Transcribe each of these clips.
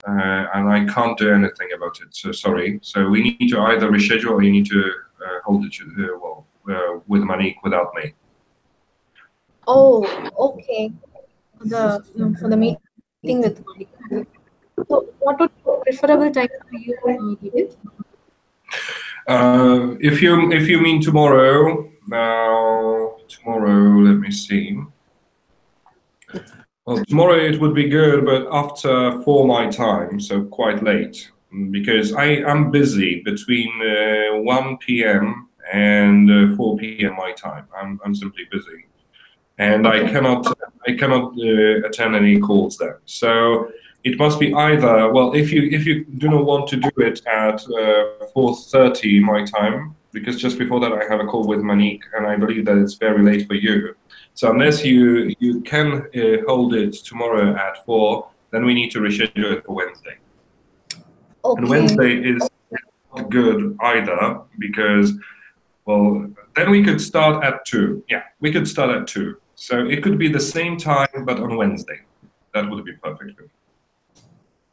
and I can't do anything about it. So sorry. So we need to either reschedule or you need to hold it with Manik without me. Oh, okay. For the meeting with Monica. So, what would be the preferable time for you, David? If you mean tomorrow, tomorrow, let me see. Well, tomorrow it would be good, but after 4 my time, so quite late, because I am busy between 1 p.m. and 4 p.m. my time. I'm simply busy, and Okay. I cannot attend any calls then. So it must be either, well, if you do not want to do it at 4:30 my time, because just before that I have a call with Monique, and I believe that it's very late for you. So unless you can hold it tomorrow at 4, then we need to reschedule it for Wednesday. And Okay. Wednesday is not good either because, well, then we could start at 2. Yeah, we could start at 2. So it could be the same time, but on Wednesday. That would be perfect for me.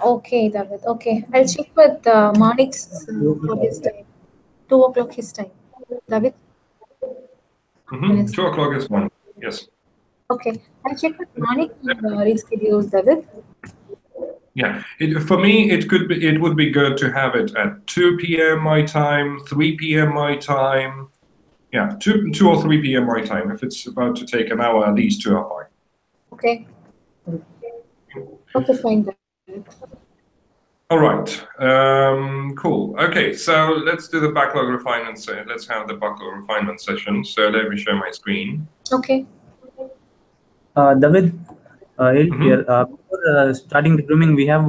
Okay, David. Okay. I'll check with Manik's for his time. 2 o'clock his time. David? Minutes. 2 o'clock is fine. Yes. Okay. I'll check with Manik and reschedule, David. Yeah. For me, it would be good to have it at 2 p.m. my time, 3 p.m. my time. Yeah, 2 or 3 p.m. my time. If it's about to take an hour, at least 2 are fine. Okay. Okay, fine, David. All right. Cool. Okay, so let's do the backlog refinement. Let's have the backlog refinement session. So let me share my screen. Okay. David, Mhm. here, before starting the grooming, we have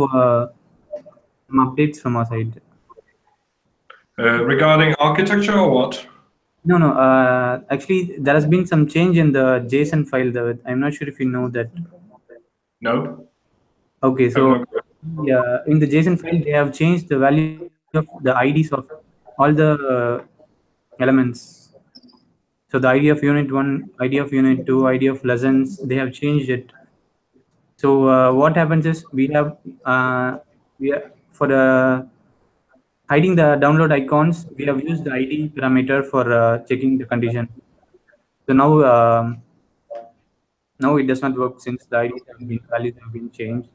some updates from our side. Regarding architecture or what? No, no. Actually, there has been some change in the JSON file, David. I'm not sure if you know that. No. Okay, Have so no. yeah, in the JSON file, they have changed the values of the IDs of all the elements. So the ID of unit 1, ID of unit 2, ID of lessons, they have changed it. So what happens is for the hiding the download icons, we have used the ID parameter for checking the condition. So now it does not work since the values have been changed.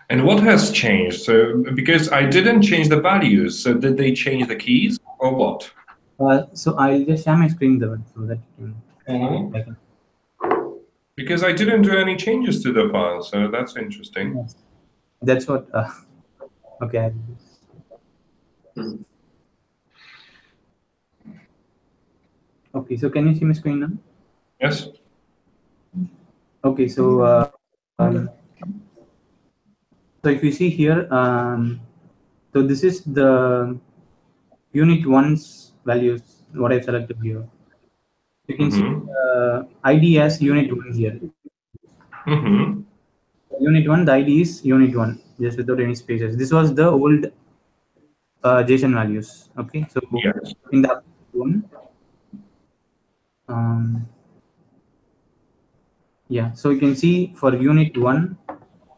And what has changed? So because I didn't change the values, so did they change the keys or what? So I'll just share my screen there so that you Mhm. I can. Because I didn't do any changes to the file, so that's interesting. Yes. That's what. Okay. Okay. So can you see my screen now? Yes. Okay. So if you see here, so this is the unit one's values. What I've selected here. You can see Mm-hmm. ID as unit one here. Mm-hmm. Unit one, the ID is unit one, just without any spaces. This was the old JSON values. Okay, so Yes. in the one, um, yeah, so you can see for unit one,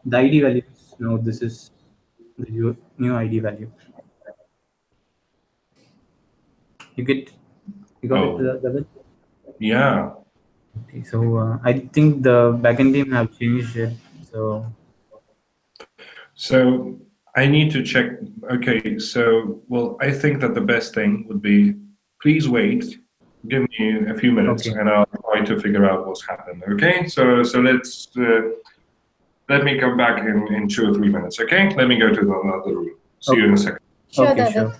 the ID values. No, this is the new ID value. You get, you got it, Oh, David? yeah. Okay, so I think the backend team have changed it. So So I need to check. Okay, so well, I think that the best thing would be please wait. Give me a few minutes, okay, and I'll try to figure out what's happened. Okay, so let's let me come back in 2 or 3 minutes. Okay, let me go to the other room. See you in a okay, second. Sure, okay, David. sure.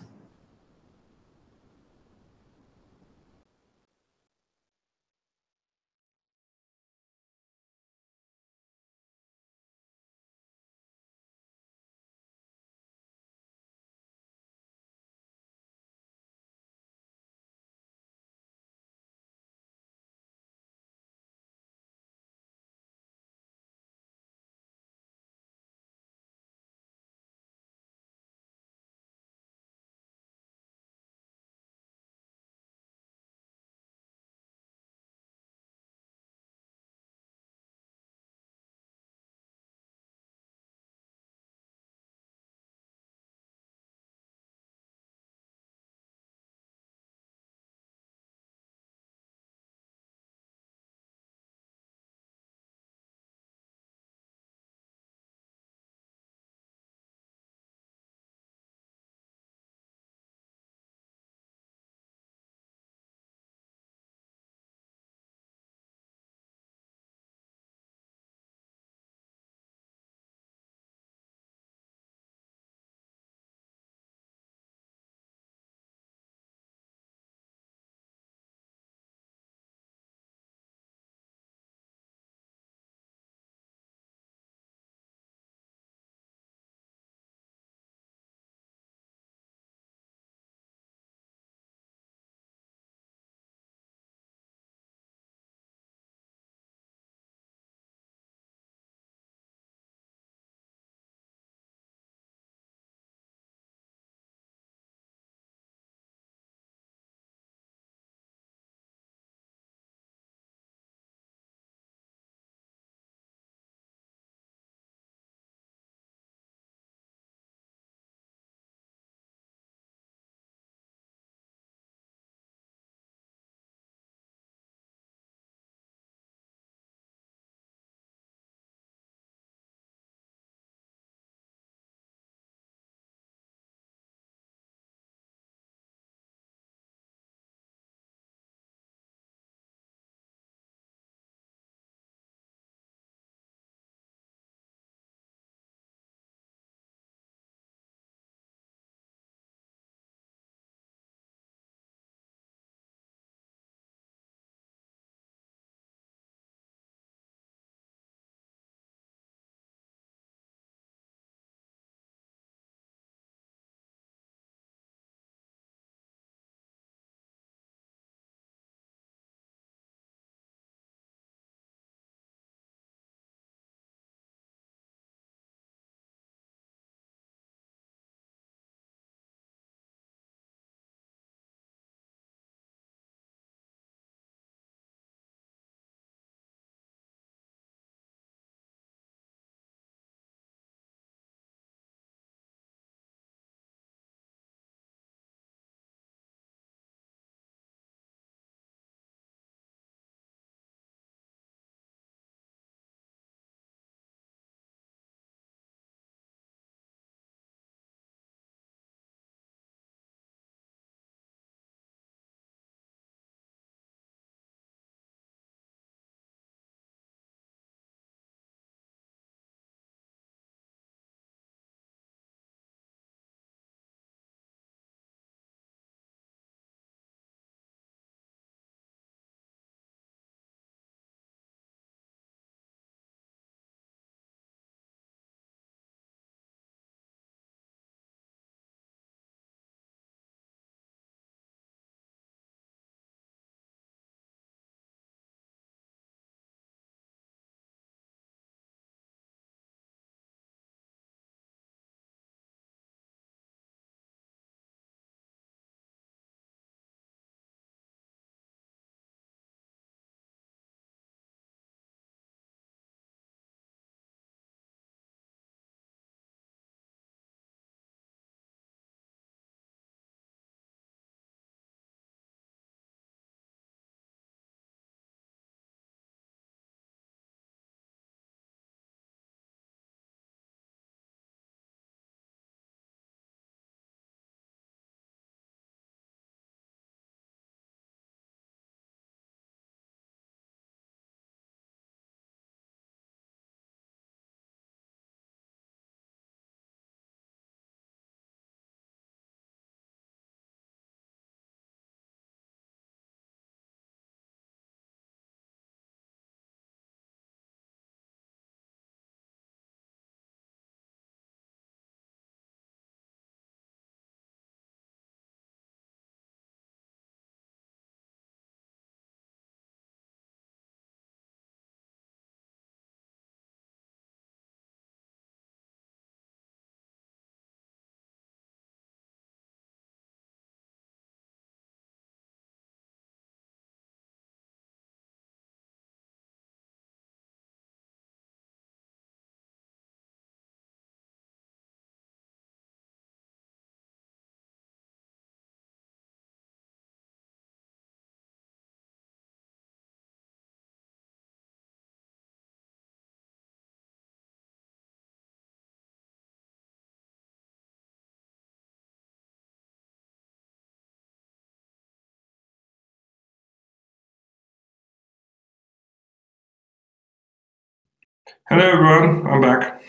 Hello everyone, I'm back.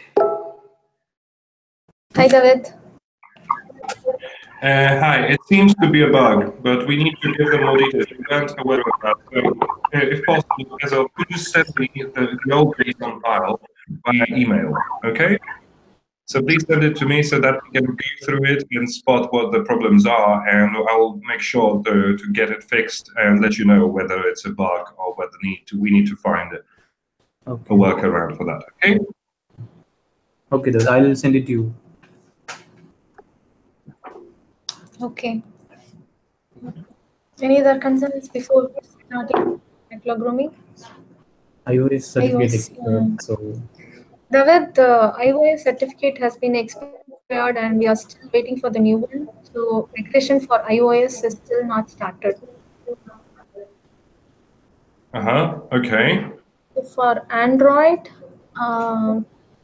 Hi, David. Hi, it seems to be a bug, but we need to give them more details. We weren't aware of that. So, if possible, Hazel, could you send me the old data on file via email, okay? So please send it to me so that we can go through it and spot what the problems are, and I'll make sure to get it fixed and let you know whether it's a bug or whether we need to find a workaround for that, okay? Okay, I'll send it to you. Okay. Any other concerns before starting backlog grooming? iOS certificate iOS, expired, so David, the iOS certificate has been expired and we are still waiting for the new one. So regression for iOS is still not started. Okay. So for Android,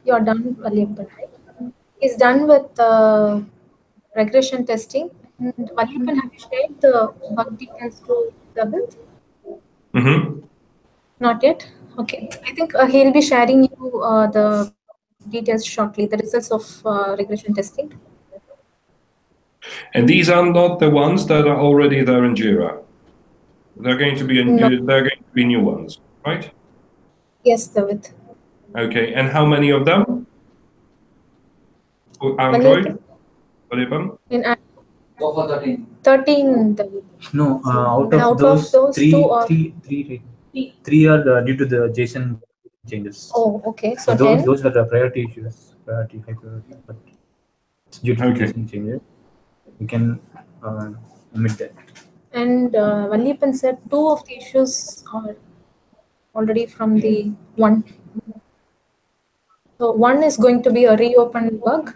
you're done, Valiappan, right? He's done with regression testing. And Valiappan, have you shared the bug details to David? Mm-hmm. Not yet? Okay. I think he'll be sharing you the details shortly, the results of regression testing. And these are not the ones that are already there in Jira. They're going to be new ones, right? Yes, David. Okay. And how many of them for Valiappan? Android? Valiappan? In 13, David. no. Out And of those, two are... three are due to the JSON changes. Oh, okay. So So 10. those are the priority issues, high priority, but it's due to the Okay. JSON changes. We can omit that. And Valiappan said 2 of the issues are already from the 1. So 1 is going to be a reopened bug.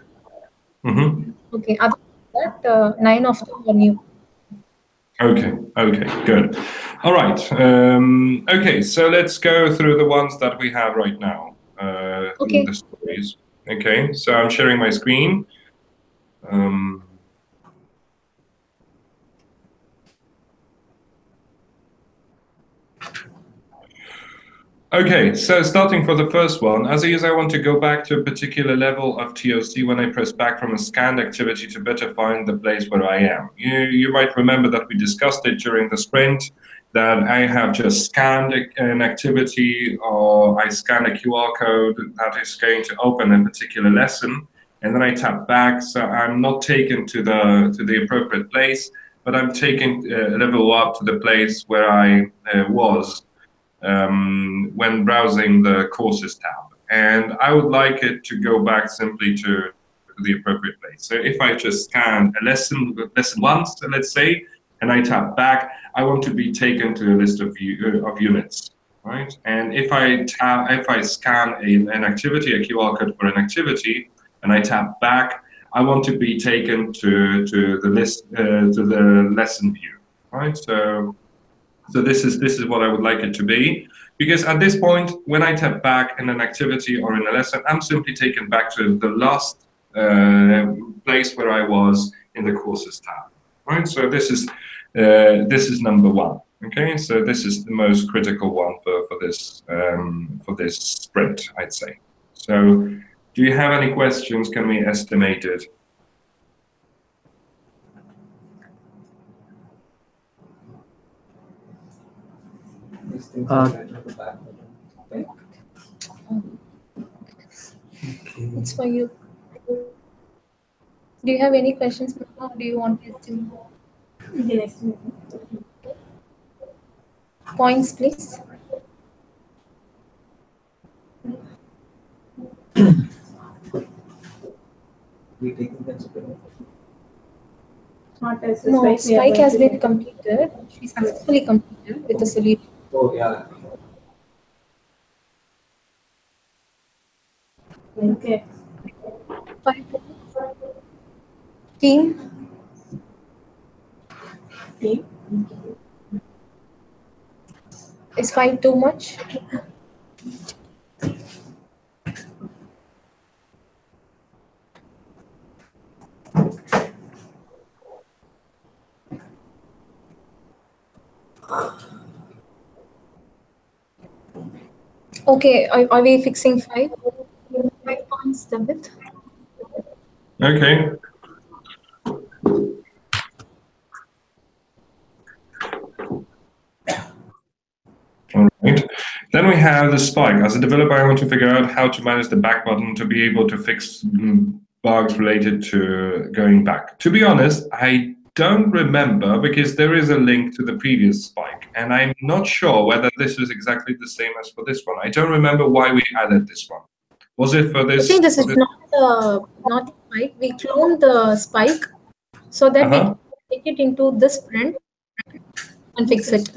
Mm-hmm. Okay. Other than that, 9 of them are new. Okay, good. All right. Okay, so let's go through the ones that we have right now in the stories. Okay, so I'm sharing my screen. Okay, so starting for the first one, as is, I want to go back to a particular level of TOC when I press back from a scanned activity to better find the place where I am. You might remember that we discussed it during the sprint, that I have just scanned an activity or I scan a QR code that is going to open a particular lesson, and then I tap back, so I'm not taken to the appropriate place, but I'm taken a level up to the place where I was when browsing the courses tab. And I would like it to go back simply to the appropriate place. So if I just scan a lesson once, let's say, and I tap back, I want to be taken to a list of units, right? And if I scan an activity, a QR code for an activity, and I tap back, I want to be taken to the list to the lesson view, right? So this is what I would like it to be, because at this point, when I tap back in an activity or in a lesson, I'm simply taken back to the last place where I was in the courses tab, right? So this is number one. Okay, so this is the most critical one for this sprint, I'd say. So, do you have any questions? Can we estimate it? It's for you. Do you have any questions, or do you want to estimate? Points, please. No, strike has been completed. She successfully completed with the solution. Oh yeah. Okay. 5 team. Is 5 too much? Okay, are we fixing 5? 5 points the width. Okay. All right. Then we have the spike. As a developer, I want to figure out how to manage the back button to be able to fix bugs related to going back. To be honest, I don't remember because there is a link to the previous spike, and I'm not sure whether this is exactly the same as for this one. I don't remember why we added this one. Was it for this? I think this is not the spike. We cloned the spike so that we can take it into this print and fix it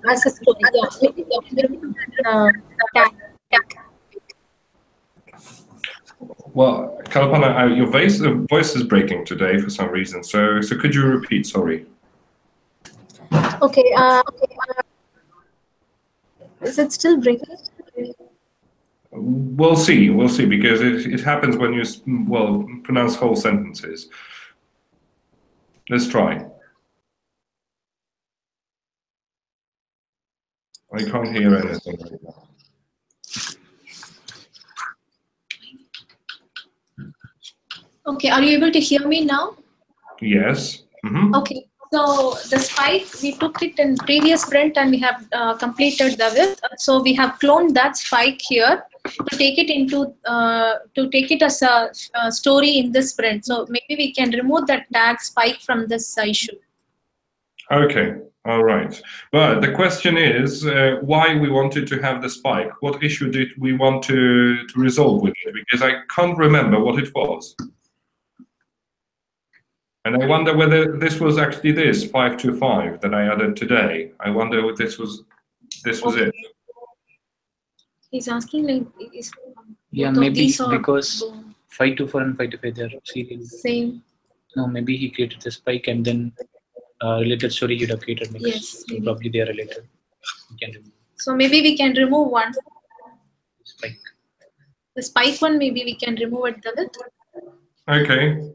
as a story. Yeah, maybe we can remove that tag. Well, Kalpana, your voice is breaking today for some reason. So could you repeat? Sorry. Okay. Is it still breaking? We'll see because it happens when you pronounce whole sentences. Let's try. I can't hear anything right now. Okay, are you able to hear me now? Yes. Okay, so the spike, we took it in previous print and we have completed the width. So we have cloned that spike here to take it into as a story in this print. So maybe we can remove that tag spike from this issue. Okay. All right. But the question is why we wanted to have the spike. What issue did we want to resolve with it? Because I can't remember what it was. And I wonder whether this was actually this 525 that I added today. I wonder if this was it. He's asking like, maybe because 524 and 525 they're serial. Same. No, maybe he created the spike and then related story he'd have created next. Yes, so probably they are related. So maybe we can remove one. Spike. The spike one, maybe we can remove it the width. Okay.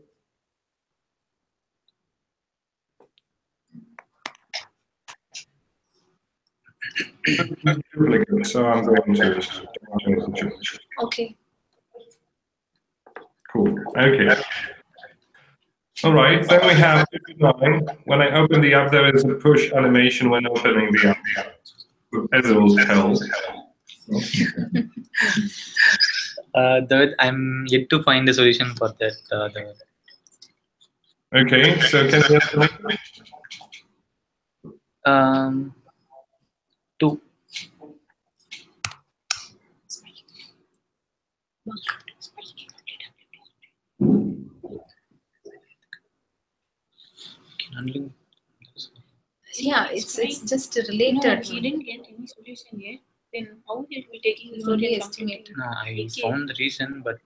So I'm going to change the. Okay. Cool. Okay. All right. Then we have 59. When I open the app, there is a push animation when opening the app. As it will tell. I'm yet to find a solution for that. Okay. So can you? 2. Yeah, it's just related. No, he didn't get any solution yet. Then how he will be taking the Only solution? estimate. No, I found the reason, but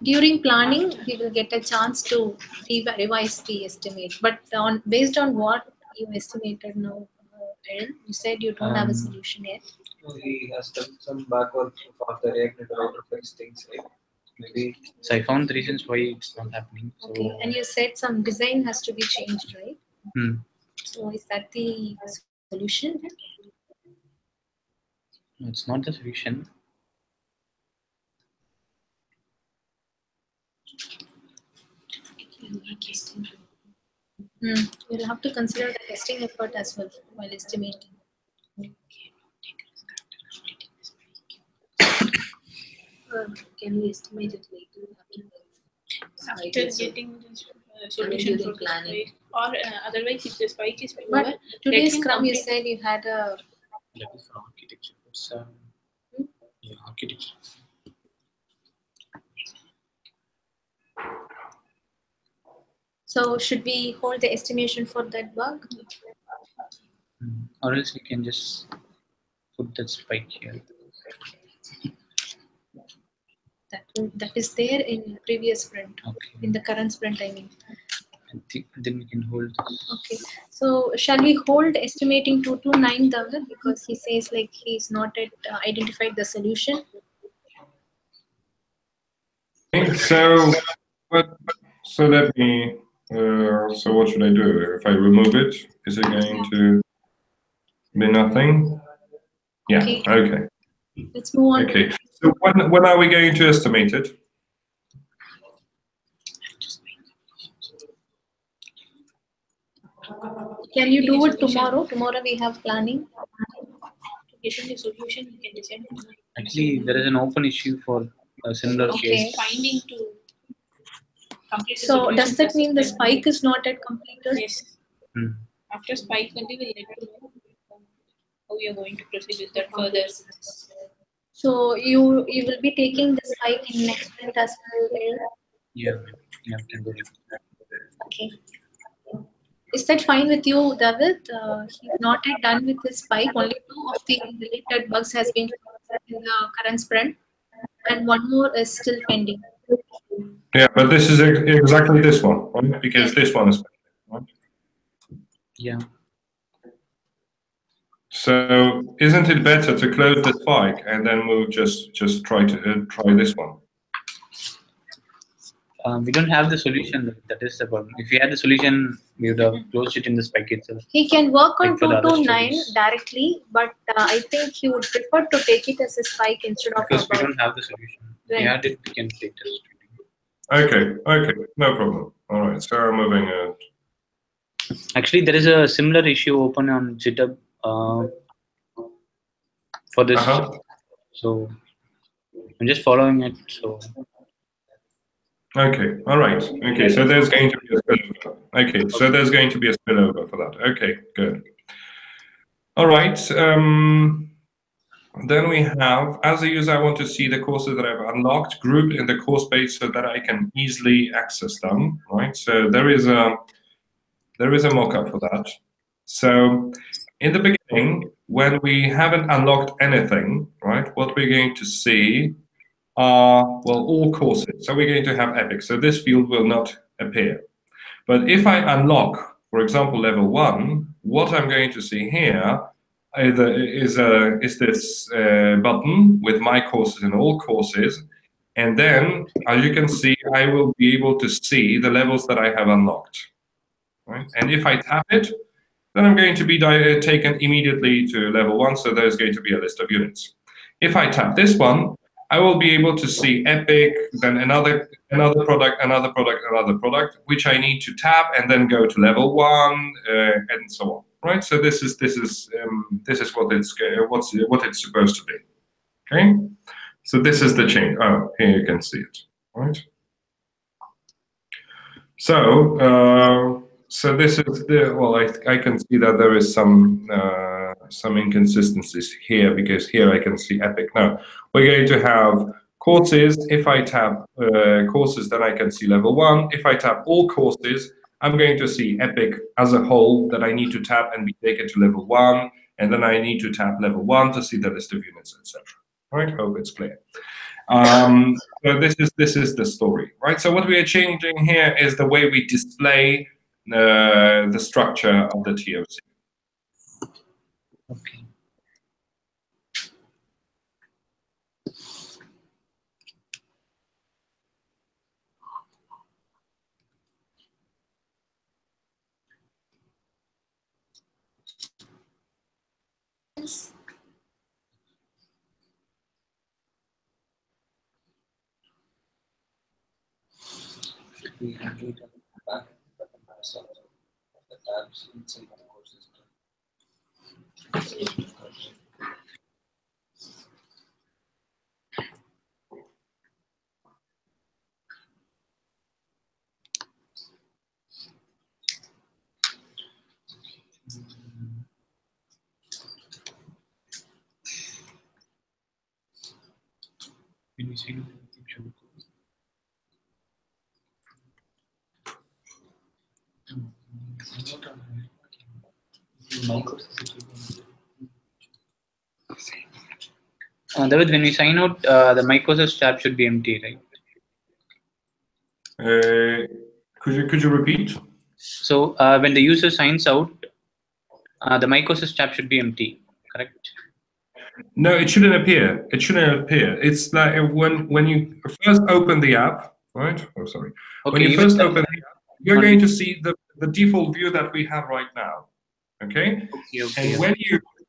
during planning, we will get a chance to revise the estimate. But based on what you estimated now, Aaron, you said you don't have a solution yet. He has done some backward for the reactor fix things, right? Maybe. So I found the reasons why it's not happening. So okay, and you said some design has to be changed, right? So is that the solution? No, it's not the solution. You'll have to consider the testing effort as well while estimating. Can we estimate it later? After getting the solution for planning, or otherwise, if the spike is but over, today's Scrum, you said you had a. That is for architecture. It's yeah, architecture. So should we hold the estimation for that bug? Or else we can just put that spike here. That is there in previous sprint. Okay. In the current sprint, I mean. I think then we can hold this. Okay. So shall we hold estimating 229 David, because he says like he's not yet identified the solution. Okay, so let me. So what should I do? If I remove it, is it going to? Be nothing. Yeah. Okay. Let's move on. Okay. So when are we going to estimate it? Can you do it tomorrow? Tomorrow we have planning. Getting the solution, you can decide. Actually, there is an open issue for a similar case. Finding to complete the So solution does that first, mean the then spike is not yet completed? Yes. Hmm. After spike only we'll let you know how we are going to proceed with that further. So you will be taking the spike in next sprint as well. Yeah, can do it. Okay. Is that fine with you, David? He's not yet done with his spike. Only 2 of the related bugs has been in the current sprint, and 1 more is still pending. Yeah, but this is exactly this one, right? Because this one is, right? Yeah. So isn't it better to close the spike and then we'll just try this one? We don't have the solution. That is the problem. If we had the solution, we would have closed it in the spec itself. He can work on Like for the other 229 stories. directly, but I think he would prefer to take it as a spike instead of Because a we bug. don't have the solution. If we Right. had it, we can take it. Okay, no problem. All right, so I'm moving on. Actually, there is a similar issue open on GitHub for this. So I'm just following it. So Okay, all right. Okay, so there's going to be a spillover. Okay, so there's going to be a spillover for that. Okay, good. All right. Then we have, as a user, I want to see the courses that I've unlocked, grouped in the course page so that I can easily access them, right? So there is a mock-up for that. So in the beginning, when we haven't unlocked anything, right, what we're going to see are, well, all courses. So we're going to have Epic. So this field will not appear. But if I unlock, for example, level 1, what I'm going to see here is this button with my courses and all courses. And then, as you can see, I will be able to see the levels that I have unlocked. Right? And if I tap it, then I'm going to be taken immediately to level 1. So there's going to be a list of units. If I tap this one, I will be able to see Epic, then another product, another product, another product, which I need to tap and then go to level 1 and so on. Right. So this is what it's supposed to be. Okay. So this is the change. Oh, here you can see it. Right. So so this is the, well, I can see that there is some inconsistencies here, because here I can see Epic. Now we're going to have courses. If I tap courses, then I can see level 1. If I tap all courses, I'm going to see Epic as a whole that I need to tap and be taken to level 1, and then I need to tap level 1 to see the list of units, etc. Right? Hope it's clear. So this is the story, right? So what we are changing here is the way we display the structure of the TOC. okay. We have to back the tabs inside the courses. When we see David, when we sign out, the Microsoft tab should be empty, right? Could you repeat? So when the user signs out, the Microsoft tab should be empty, correct? No, it shouldn't appear. It shouldn't appear. It's like when you first open the app, right? Oh, sorry. Okay, When you first open the app, you're going to see the default view that we have right now. Okay. Okay. And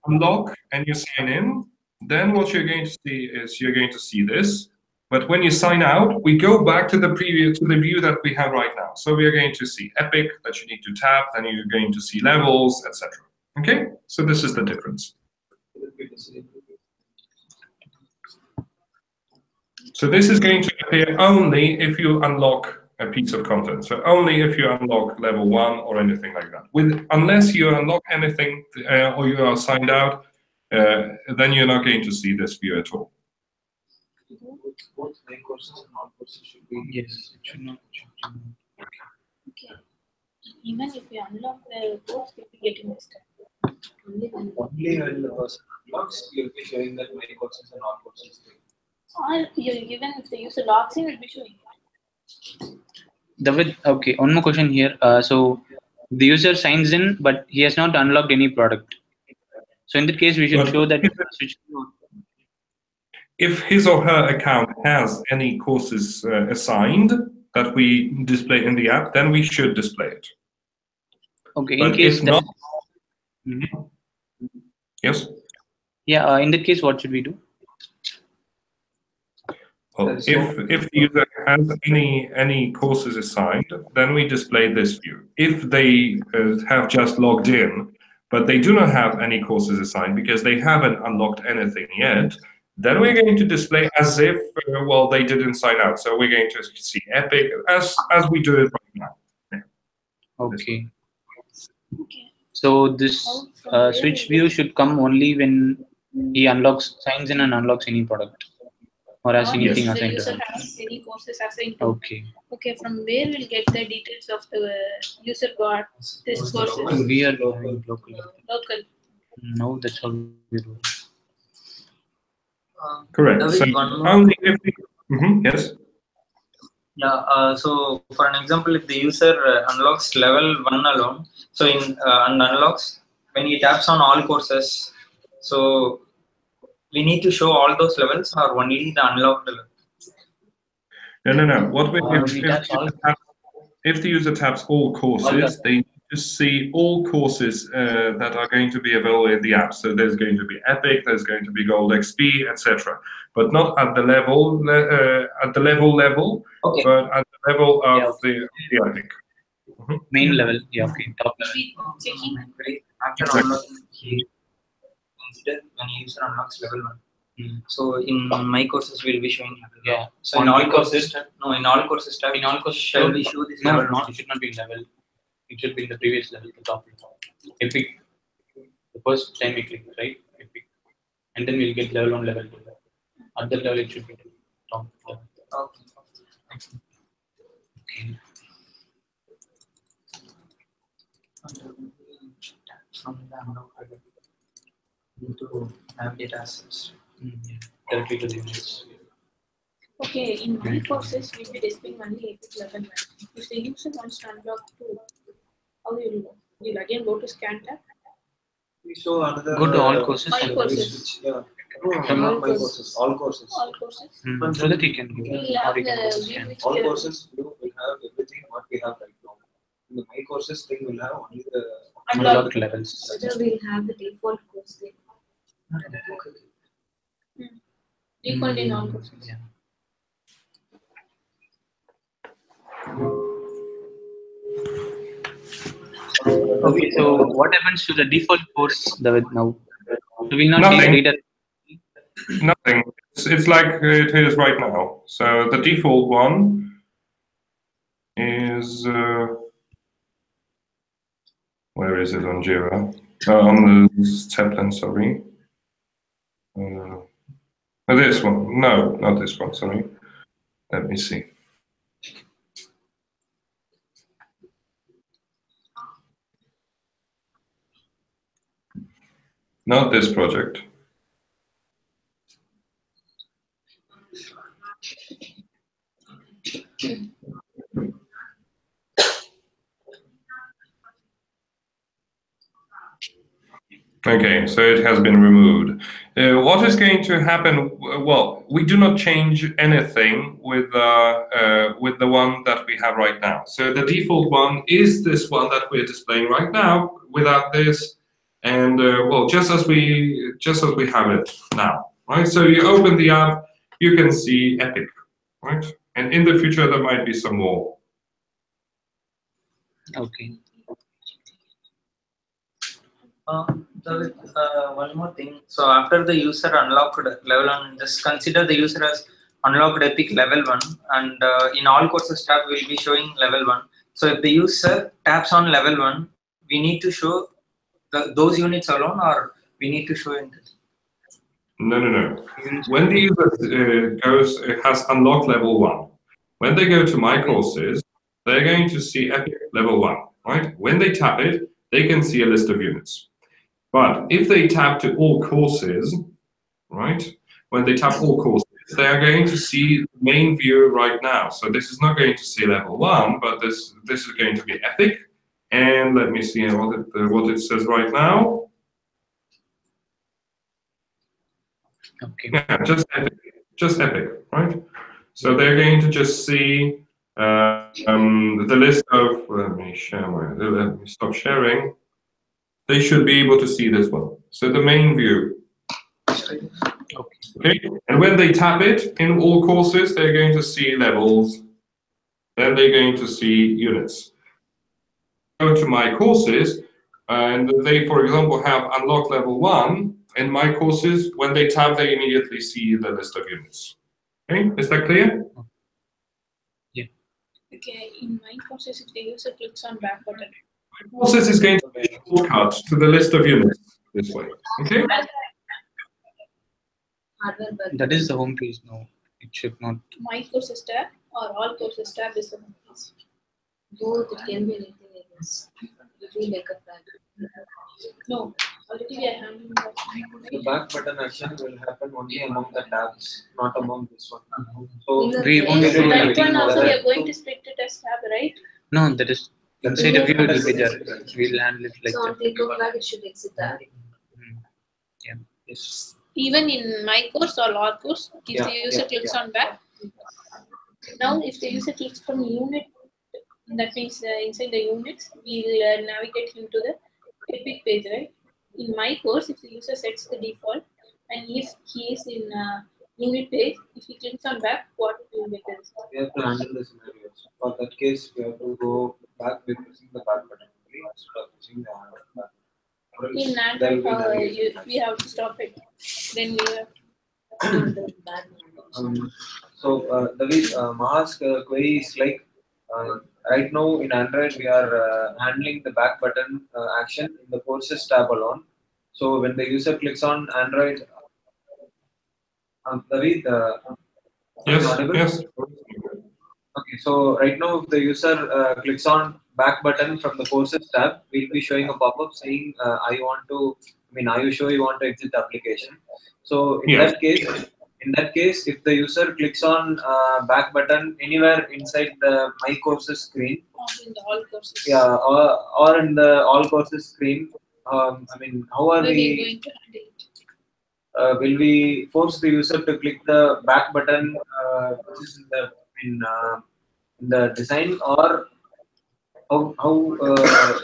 unlock and you sign in, then what you're going to see is you're going to see this. But when you sign out, we go back to the view that we have right now. So we are going to see Epic that you need to tap, then you're going to see levels, etc. Okay, so this is the difference. So this is going to appear only if you unlock a piece of content. So only if you unlock level 1 or anything like that. Unless you unlock anything or you are signed out, then you're not going to see this view at all. Both main courses and all courses should be. Yes, it should not. Okay. Even if we unlock the course, we'll be getting this time. Only when the person unlocks, you'll be showing that main courses and all courses. Or even if the user logs in, we'll be showing it. David, okay, one more question here. So the user signs in, but he has not unlocked any product. So in that case, we should show that switch. If his or her account has any courses assigned that we display in the app, then we should display it. Okay, But in case if not, yes. Yeah, in that case, what should we do? Well, if the user has any courses assigned, then we display this view. If they have just logged in, but they do not have any courses assigned because they haven't unlocked anything yet, then we're going to display as if, well, they didn't sign out. So we're going to see Epic as we do it right now. Yeah. Okay. Okay. So this switch view should come only when he signs in and unlocks any product. Or has anything if the assigned to user him. has any courses assigned to. Okay. Okay, from where we'll get the details of the user got this courses? We are local. Local. No, that's all we do. Correct. So only if yes. Yeah. So for an example, if the user unlocks level 1 alone, so in and unlocks when he taps on all courses, so we need to show all those levels or only the unlocked level? No. What if the user taps all courses, they need to see all courses that are going to be available in the app. So there's going to be Epic, there's going to be Gold XP, etc. But not at the level level, okay. but at the level of the Epic. Main level, yeah, okay, top level. Checking. After unlocking, he consider when the user unlocks level 1. So in my courses we'll be showing level. Yeah. So in all courses, in all courses shall we show this level? No, it should not be in level. It should be in the previous level, the top level. Epic. The first time we click, right? Epic. And then we'll get level 1, level 2. At that level it should be top level. Okay. From the unlocked to have data assets. Directly to the units. Okay, in my courses, we'll be displaying only Epic level 1. If the user wants to unlock 2, how will you know? You'll again go to scan tab. We show another. Go to all courses. My courses. Yeah. No, not my courses. All courses. All courses. So that you can go. We'll have the view which All we are- courses will have everything what we have right now. In the my courses thing will have only the Unlocked levels. Whether we'll have the default course there. default in all courses. Yeah. Okay, so what happens to the default course, David, now? Do we not see the Nothing. data? Nothing. It's like it is right now. So the default one is where is it on Jira? On the Zeppelin, sorry. This one. No, not this one. Sorry. Let me see. Not this project. Okay, so it has been removed. What is going to happen? Well, we do not change anything with the one that we have right now. So the default one is this one that we're displaying right now. Without this, and well, just as we have it now, right? So you open the app, you can see Epic, right? And in the future there might be some more. Okay. One more thing. So after the user unlocked level 1, just consider the user as unlocked Epic level 1, and in all courses tab will be showing level 1. So if the user taps on level 1, we need to show those units alone, or we need to show in this? No. When the user has unlocked level 1, when they go to My Courses, they're going to see Epic level 1, right? When they tap it, they can see a list of units. But if they tap to all courses, right? When they tap all courses, they are going to see the main view right now. So this is not going to see level 1, but this is going to be Epic. And let me see what it says right now. Okay. Yeah, just Epic, right? So they're going to just see the list of. Let me stop sharing. They should be able to see this one. So the main view. Okay. And when they tap it in all courses, they're going to see levels. Then they're going to see units. Go to My Courses, and they, for example, have unlocked level 1. In My Courses, when they tap, they immediately see the list of units. Okay, is that clear? Yeah. Okay, in My Courses, if the user clicks on back button. My Courses is going to be a shortcut to the list of units this way. Okay. That is the home page now. It should not. My Courses tab or All Courses tab is the home page. Both, it can be anything like this. It will like a flag. No, already we are handling that. The back button action will happen only among the tabs, not among this one. So We In won't the do That everything. one also we whether are going to split it as tab, right? No, that is inside the view it will be there. We'll handle it like So on that. click of flag, it should exit that. Yeah. yes. Even in My Course or All Course, if Yeah, the user yeah, clicks yeah. on back, now if the user clicks from unit, that means inside the units, we'll navigate him to the Epic page, right? In My Course, if the user sets the default, and if he is in unit page, if he clicks on back, what will be the result? We have to handle the scenarios. For that case, we have to go back by pressing the back button only instead of pressing the Android back. Or else In there Android, will be navigation. we have to stop it. Then we have So David, Maha's query is like right now in Android we are handling the back button action in the courses tab alone. So when the user clicks on Android, David, are you Yes. audible? Yes. Okay, so right now if the user clicks on back button from the courses tab, we'll be showing a pop-up saying are you sure you want to exit the application? So in Yes. that case, if the user clicks on back button anywhere inside the My Courses screen, in the All Courses. yeah, or in the All Courses screen, how are Where we we? going to handle it? Will we force the user to click the back button, which is in the design, or how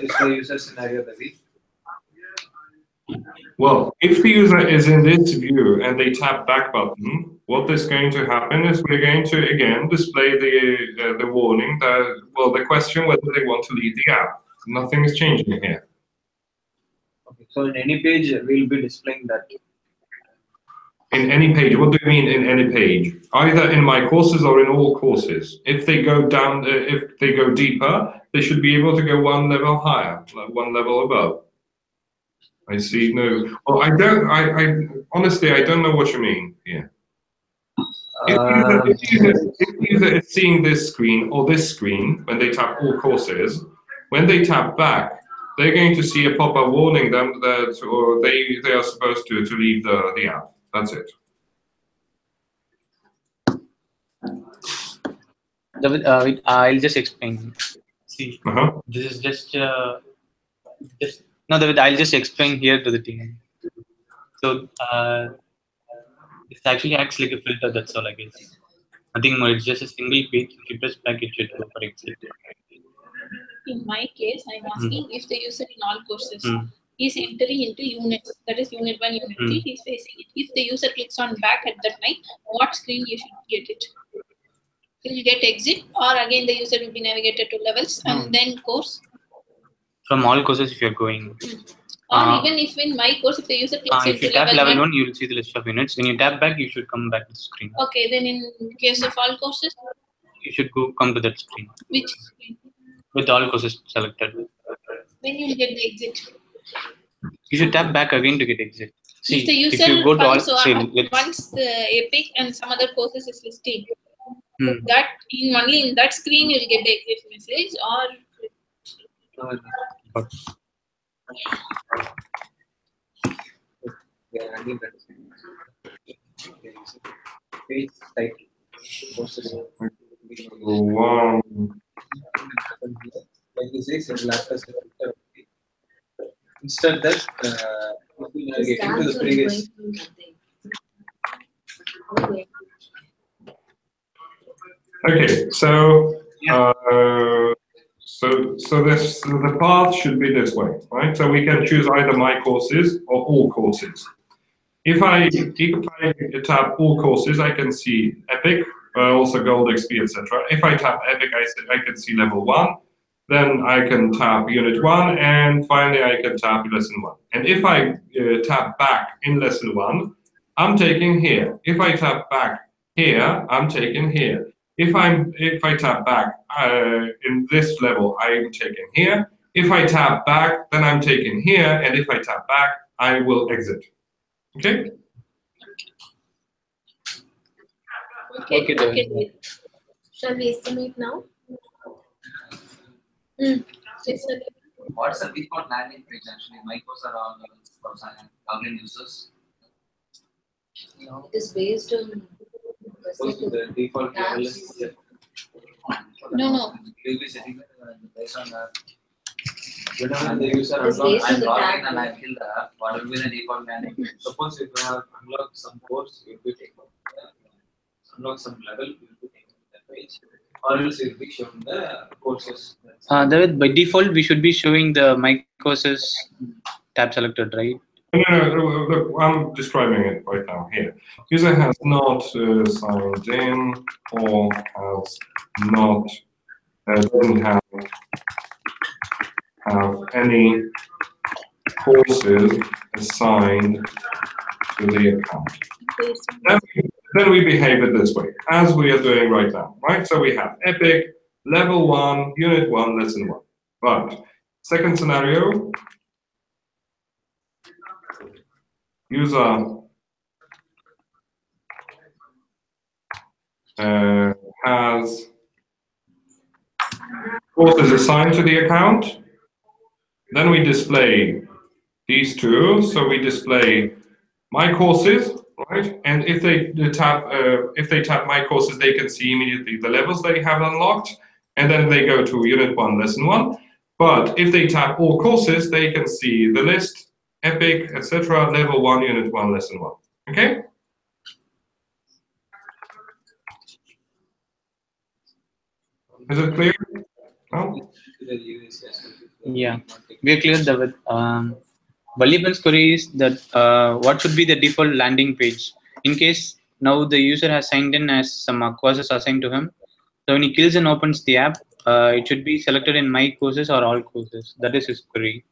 is the user scenario, David? Well, if the user is in this view and they tap back button, what is going to happen is we're going to again display the warning that, well, the question whether they want to leave the app. Nothing is changing here. Okay, so in any page we'll be displaying that. In any page, what do you mean in any page? Either in My Courses or in all courses. If they go down, if they go deeper, they should be able to go one level higher, like one level above. I see. No. Well, I don't. I honestly, I don't know what you mean here. If the user is seeing this screen or this screen when they tap all courses, when they tap back, they're going to see a pop-up warning them that or they are supposed to leave the app. That's it. David, wait, I'll just explain. See, this is just no, David. I'll just explain here to the team. So this actually acts like a filter. That's all, I guess. Nothing more. It's just a single page. If you press back, it should go for exit. In my case, I'm asking if the user in All Courses, is entering into units. That is unit 1, unit 3. He's facing it. If the user clicks on back at that time, what screen you should get it? You will get exit, or again the user will be navigated to levels and then course. From all courses, if you're going. Or even if in my course, if the user clicks If into you tap level 1, 1, you will see the list of units. When you tap back, you should come back to the screen. Okay, then in case of all courses, you should come to that screen. Which screen? With all courses selected. When you will get the exit? You should tap back again to get exit. See, if the user if you go to all, once the Epic and some other courses is listing, that only in that screen you will get the exit message, or page title. Wow. Like this is instead that we navigate into the previous. Okay, so this the path should be this way, right? So we can choose either my courses or all courses. If I tap all courses, I can see Epic, also Gold, XP, etc. If I tap Epic, I can see level 1. Then I can tap unit 1, and finally I can tap lesson 1. And if I tap back in lesson 1, I'm taking here. If I tap back here, I'm taking here. If I tap back in this level, I'm taking here. If I tap back, then I'm taking here, and if I tap back, I will exit. Okay. Okay. Shall we estimate now? What's the default landing page actually? My course are all for login users. It is based on the default level. No. You'll be setting based on that. Whenever the user I'm logging and I fill the app, what will be the default landing page? Suppose if you have unlocked some course, you'll be taken unlock some level, you'll be taken to that page. Or else you'll be shown the courses. David, by default, we should be showing the My Courses tab selected, right? No, look, I'm describing it right now here. User has not signed in or has not doesn't have any courses assigned to the account. Then we behave it this way, as we are doing right now, right? So we have Epic, level 1, unit 1, lesson 1. Right. Second scenario, user has courses assigned to the account. Then we display these two. So we display my courses, right? And if they tap my courses, they can see immediately the levels they have unlocked, and then they go to unit 1, lesson 1. But if they tap all courses, they can see the list, Epic, etc. Level 1, unit 1, lesson 1. Okay. Is it clear? No? Yeah, we are clear that Valiant's query is that what should be the default landing page in case now the user has signed in as some courses assigned to him. So when he clicks and opens the app, it should be selected in My Courses or All Courses. That is his query.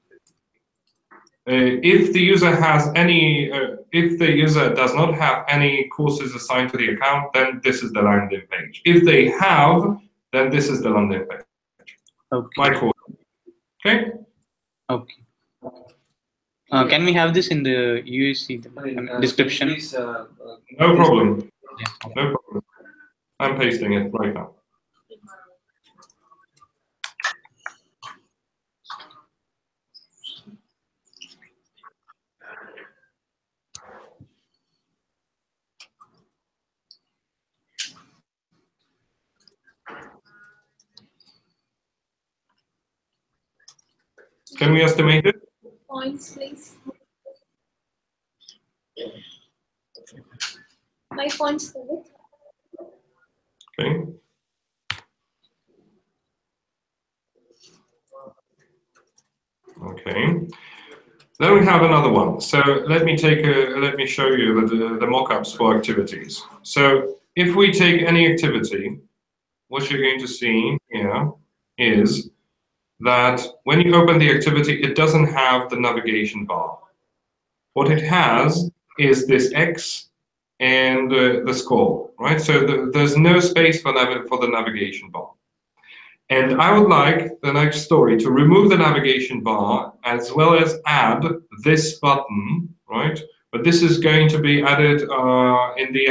If the user has any, if the user does not have any courses assigned to the account, then this is the landing page. If they have, then this is the landing page. Okay. My course. Okay. Okay. Can we have this in the USC description? Please, no problem. Yeah. No problem. I'm pasting it right now. Can we estimate it? Points, please. My points, David. Okay. Okay. Then we have another one. So let me show you the mock-ups for activities. So if we take any activity, what you're going to see here is that when you open the activity, it doesn't have the navigation bar. What it has is this X and the score, right? So there's no space for the navigation bar. And I would like the next story to remove the navigation bar as well as add this button, right? But this is going to be added in the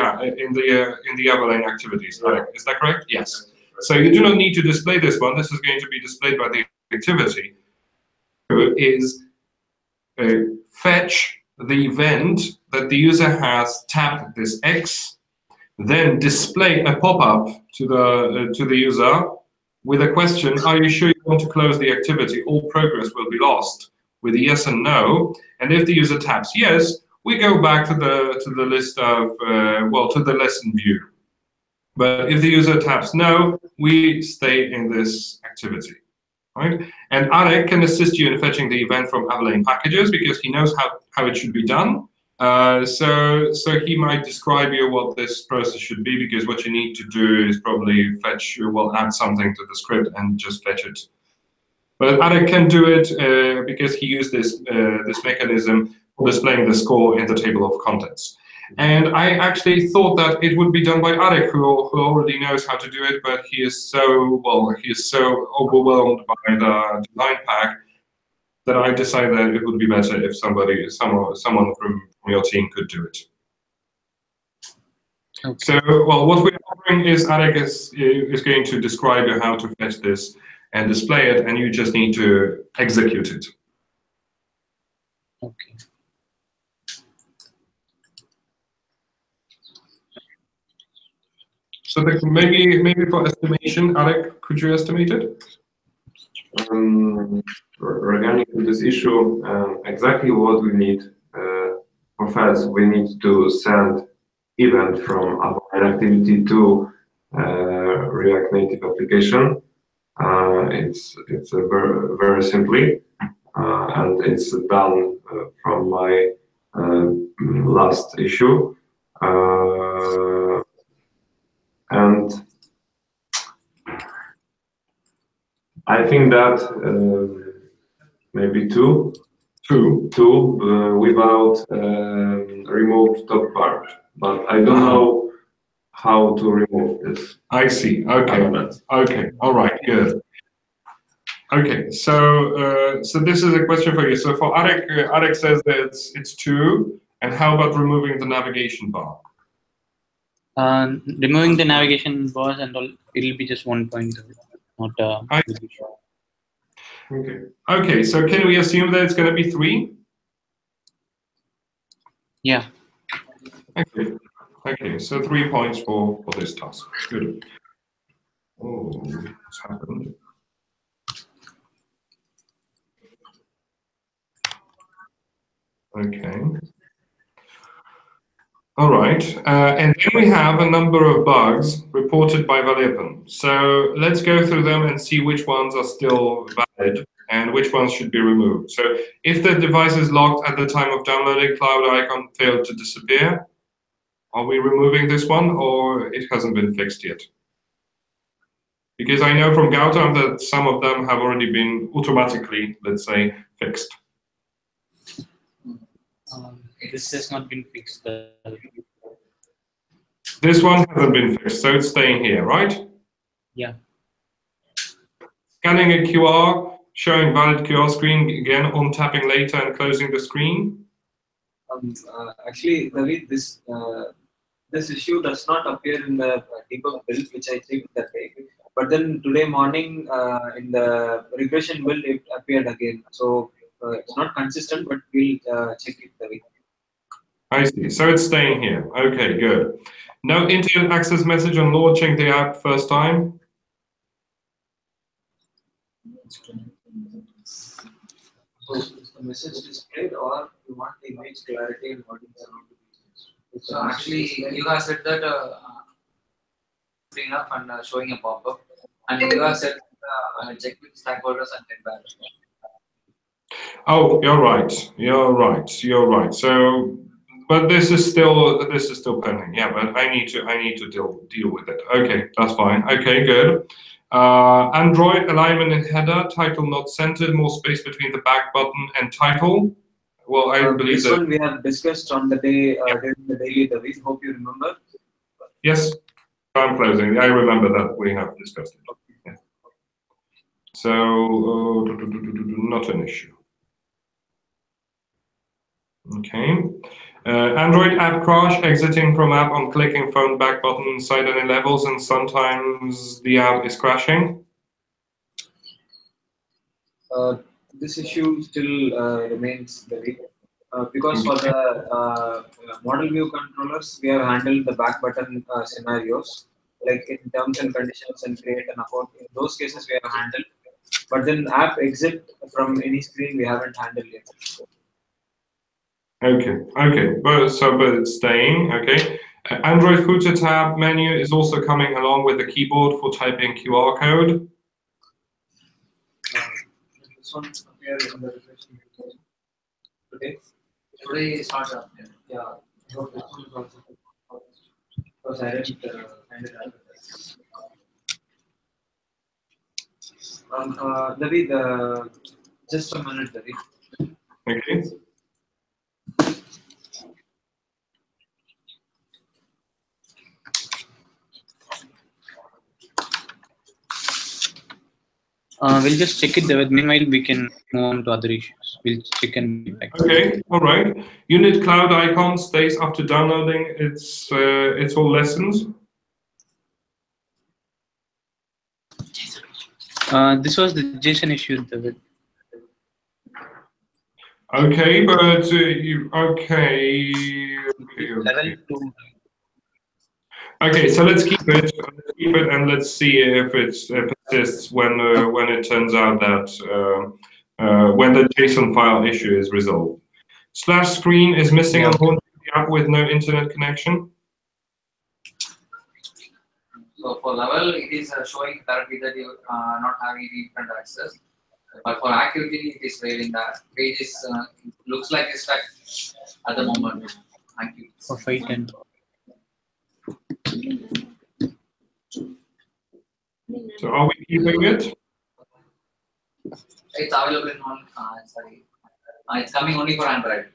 Avalanche activities. Is that correct? Yes. So you do not need to display this one. This is going to be displayed by the activity. Is fetch the event that the user has tapped this X, then display a pop-up to the user with a question: are you sure you want to close the activity? All progress will be lost, with a yes and no. And if the user taps yes, we go back to the list of to the lesson view. But if the user taps no, we stay in this activity. Right? And Arek can assist you in fetching the event from Avalanche packages because he knows how it should be done. So he might describe you what this process should be, because what you need to do is probably add something to the script and just fetch it. But Arek can do it because he used this mechanism for displaying the score in the table of contents. And I actually thought that it would be done by Arek, who already knows how to do it, but he is so overwhelmed by the design pack that I decided that it would be better if someone from your team could do it. Okay. So, what we're offering is Arek is going to describe you how to fetch this and display it, and you just need to execute it. Okay. So maybe for estimation, Arek, could you estimate it? Regarding this issue, exactly what we need. First, we need to send event from our activity to React Native application. It's very, very simply, and it's done from my last issue. And I think that maybe two without remove top part, but I don't know how to remove this. I see. Okay. Okay. All right. Good. Okay. So this is a question for you. So for Arek, Arek says that it's two. And how about removing the navigation bar? Removing the navigation bars and all, it'll be just 1 point, not Okay. Okay, so can we assume that it's going to be 3? Yeah. Okay. Okay, so 3 points for this task. Good. Oh, what's happened? Okay. All right, and then we have a number of bugs reported by Valipan. So let's go through them and see which ones are still valid and which ones should be removed. So if the device is locked at the time of downloading, cloud icon failed to disappear, are we removing this one, or it hasn't been fixed yet? Because I know from Gautam that some of them have already been automatically, let's say, fixed. This has not been fixed. This one hasn't been fixed, so it's staying here, right? Yeah. Scanning a QR, showing valid QR screen, again, on tapping later and closing the screen. Actually, David, this issue does not appear in the debug build, which I checked that day. But then today morning, in the regression build, it appeared again. So it's not consistent, but we'll check it, David. I see. So it's staying here. Okay, good. No internet access message on launching the app first time. So is the message displayed, or you want the image clarity and wording around the message? So actually, you have said that bring up and showing a pop-up, and you have said check with stakeholders and get back. Oh, you're right. You're right. You're right. So, but this is still pending. Yeah, but I need to deal with it. Okay, that's fine. Okay, good. Android alignment in header, title not centered, more space between the back button and title. Well, I believe this that. one we have discussed on the day during the daily David. Hope you remember. Yes, I'm closing. I remember that we have discussed it. Yeah. So, not an issue. Okay. Android app crash, exiting from app on clicking phone back button inside any levels, and sometimes the app is crashing. This issue still remains the way. Because for the model view controllers, we have handled the back button scenarios, like in terms and conditions and create an account. In those cases, we have handled. But then app exit from any screen, we haven't handled yet. Okay, okay, but it's staying. Okay, Android footer tab menu is also coming along with the keyboard for typing QR code. This one appears in the reflection today. Today is not up there. Yeah, I hope this one is also because I didn't find it advertised. David, just a minute, David. Okay. We'll just check it there. Meanwhile, we can move on to other issues. We'll check and be back. Okay, all right. Unit cloud icon stays after downloading its all lessons. This was the JSON issue, David. Okay, but okay. Level 2. Okay, so let's keep it. And let's see if it persists when it turns out that when the JSON file issue is resolved. Splash screen is missing on the app with no internet connection. So for level, it is showing correctly that you not having any internet access. But for activity, it is failing. That page is looks like it's stuck at the moment. Thank you. For 510. So are we keeping it? It's available in one. Sorry, it's coming only for Android.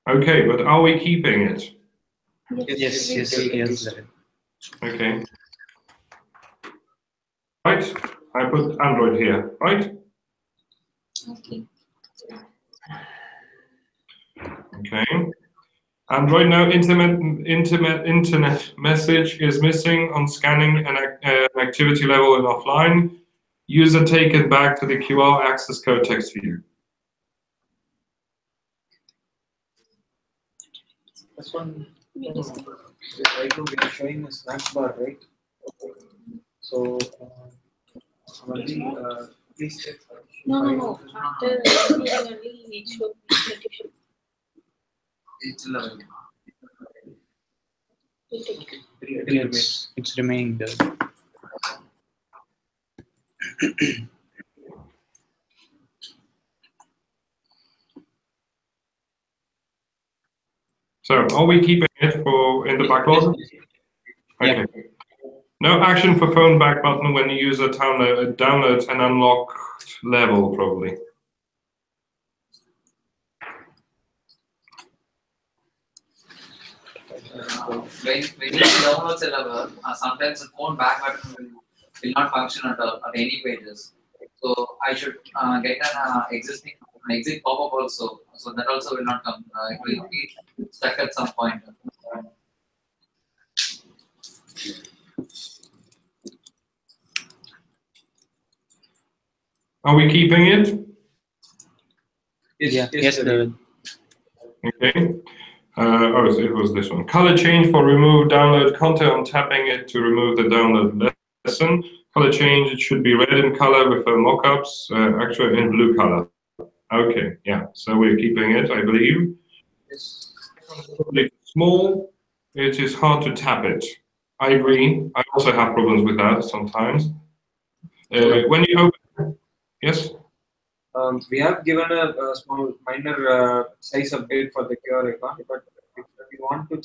Okay, but are we keeping it? Yes. Okay. Right. I put Android here. Right. Okay. Okay. Android now internet message is missing on scanning an activity level in offline. User taken back to the QR access code text view. This one, right now we are showing a snack bar, right? So, please check. No. After only show presentation. It's level. It's remaining there. So are we keeping it in the backlog? Okay. Yeah. No action for phone back button when the user downloads an unlocked level, probably. When you download a level, sometimes the phone back button will not function at any pages. So I should get an existing exit pop-up also. So that also will not come. It will be stuck at some point. Are we keeping it? Yes, David. Okay. So it was this one. Color change for remove download content on tapping it to remove the download lesson. Color change, it should be red in color with mockups, actually in blue color. Okay, yeah, so we're keeping it, I believe. It's small, it is hard to tap it. I agree, I also have problems with that sometimes. When you open, yes? We have given a small minor size update for the QR icon, but if we want to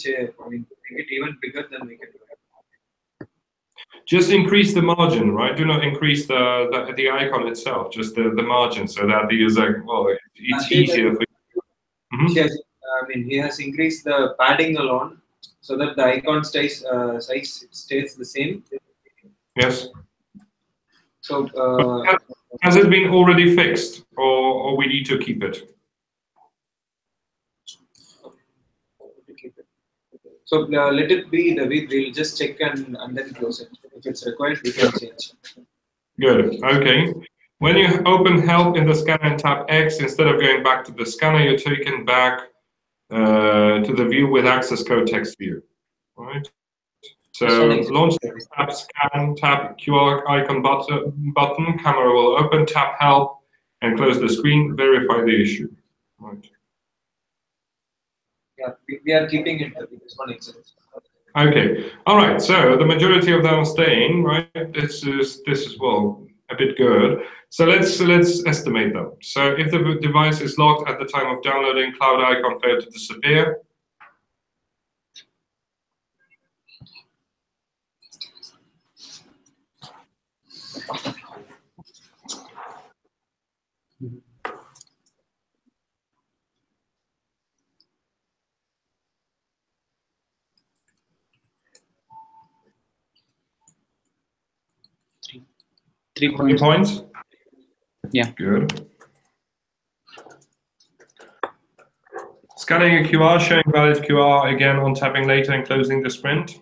make it even bigger, then we can do it. Just increase the margin, right? Do not increase the icon itself, just the margin, so that the user, well, it's easier for you. Yes, he has increased the padding alone so that the icon size stays the same. Yes. So has it been already fixed, or we need to keep it? So let it be the way. We'll just check and then close it. If it's required, we can change. Good. Okay. When you open Help in the scanner and tap X, instead of going back to the scanner, you're taken back to the view with access code text view. Right. So launch tap scan, tap QR icon button, camera will open, tap Help, and close the screen. Verify the issue. Right. Yeah, we are keeping it. This one exists. Okay. All right. So the majority of them are staying. Right. This is well a bit good. So let's estimate them. So if the device is locked at the time of downloading, cloud icon failed to disappear. Three 3 points. Yeah. Good. Scanning a QR, showing valid QR again on tapping later and closing the sprint.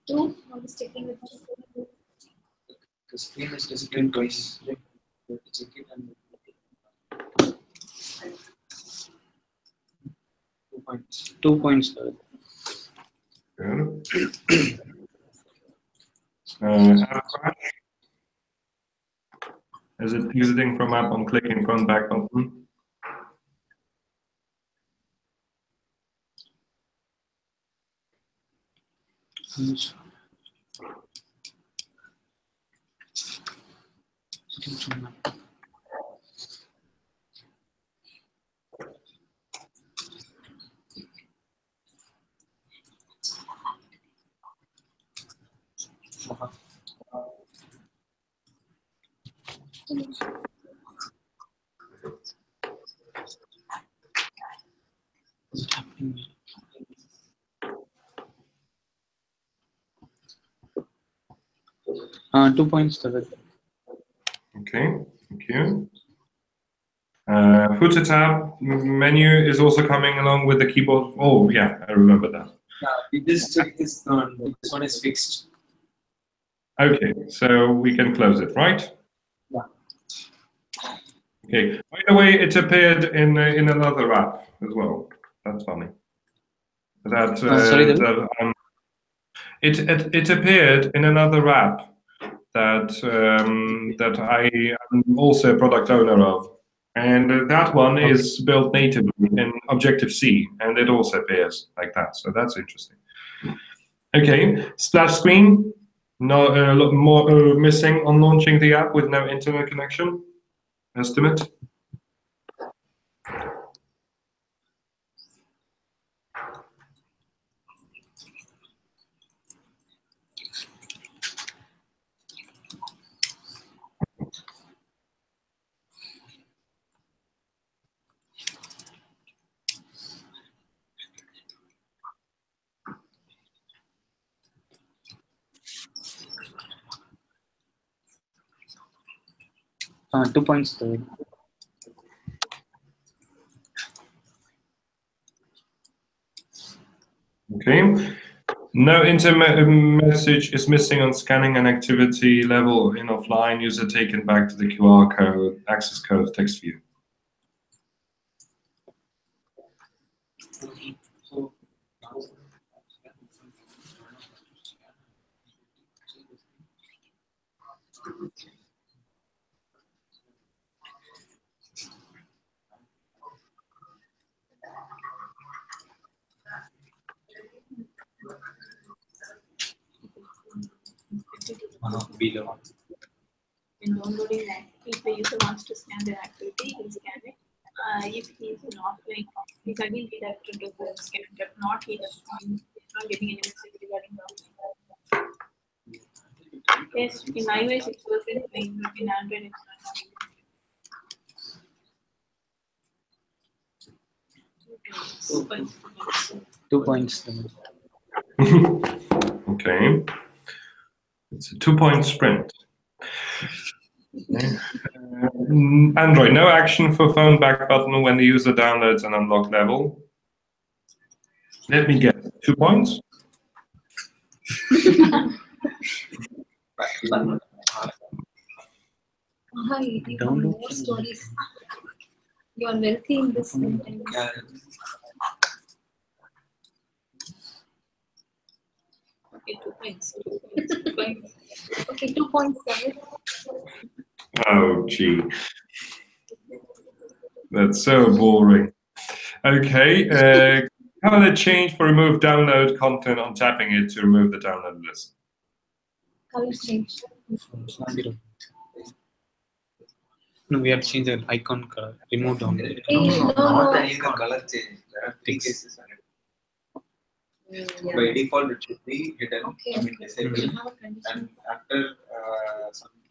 Two. I was checking with you. The screen is displayed twice. You have to check it and 2 points. 2 points. Good. App crash. Is it exiting from app on clicking front back button? Uh, 2 points. Okay, thank you. Footer tab menu is also coming along with the keyboard. Oh, yeah, I remember that. Yeah, we just checked this one. This one is fixed. Okay, so we can close it, right? Yeah. Okay. By the way, it appeared in another app as well. That's funny. That sorry, it appeared in another app that that I am also a product owner of, and that one is built natively in Objective C, and it also appears like that. So that's interesting. Okay, splash screen. No, more missing on launching the app with no internet connection. Estimate. Uh, 2 points. Okay. No message is missing on scanning and activity level in offline. User taken back to the QR code, access code, text view. below. In downloading that, if the user wants to scan the activity, he'll scan it. If he's in offline, he's again redirected to the scan, but not he's not getting any message regarding the offline. Yes, in iOS it's working fine, but in Android it's not. 2 points. Okay. It's a 2-point sprint. Android, no action for phone back button when the user downloads an unlocked level. Let me guess, 2 points? Hi, you have more stories. You are wealthy in this content. Okay, 2 points. Okay, 2.7. Oh, gee. That's so boring. Okay, how will it change for remove download content on tapping it to remove the download list? Color change. No, we have to change the icon color. Remove download. Not any color change. There are 3 cases on it. By default, it should be hidden. Okay. I mean, disabled. And after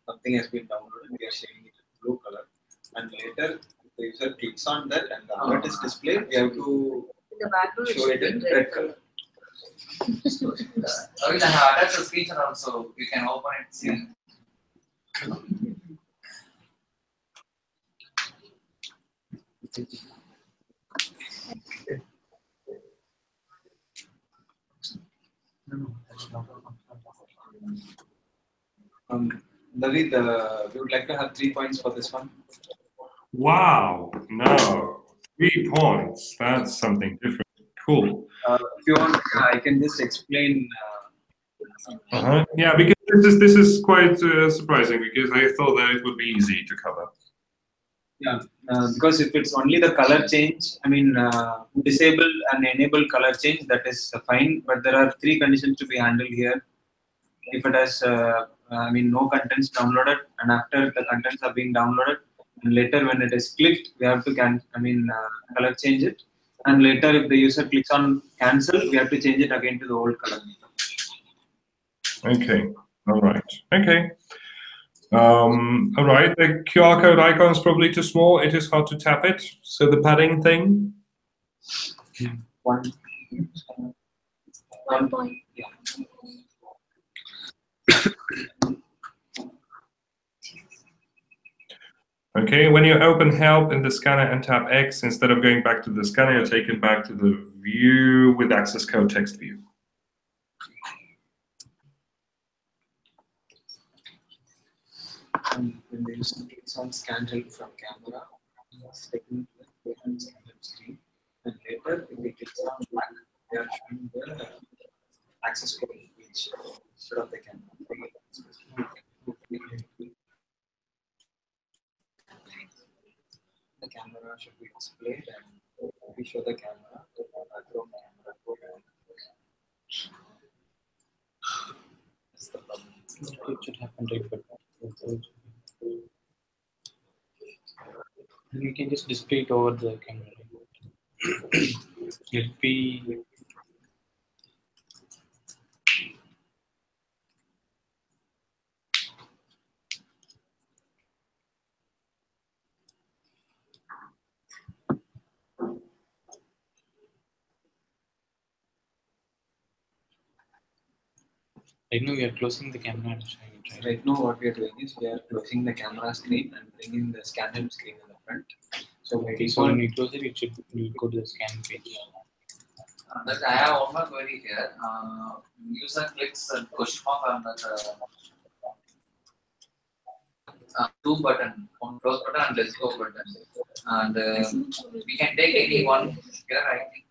something has been downloaded, we are showing it in blue color. And later, if the user clicks on that and the alert is displayed, we have to The background show it in red color. I have attached a screenshot also. You can open it. See. David, we would like to have 3 points for this one. Wow, no, 3 points. That's something different. Cool. If you want, I can just explain. Yeah, because this is quite surprising because I thought that it would be easy to cover. Yeah, because if it's only the color change, I mean, disable and enable color change, that is fine. But there are 3 conditions to be handled here. If it has, I mean, no contents downloaded, and after the contents are being downloaded, and later when it is clicked, we have to color change it. And later, if the user clicks on cancel, we have to change it again to the old color. Okay. All right. Okay. All right. The QR code icon is probably too small. It is hard to tap it. So the padding thing. 1 point. Yeah. Okay, when you open help in the scanner and tap X, instead of going back to the scanner, you're taken back to the view with access code text view. And when the user clicks on scan help from camera, it's taken to the scan help screen. And later, if it clicks on back, they are showing the access code page instead of the camera. The camera should be displayed and we show the camera, the background camera code. That's the problem. It should happen right, but you can just display it over the camera. It'll be right now we are closing the camera and showing it, right? Right now, what we are doing is we are closing the camera screen and bringing the scan help screen in the front. So by So default, when you close it, you go to the scan page. But I have one more query here. User clicks the question mark on the do button, on close button and let's go button. And we can take any one here, I think.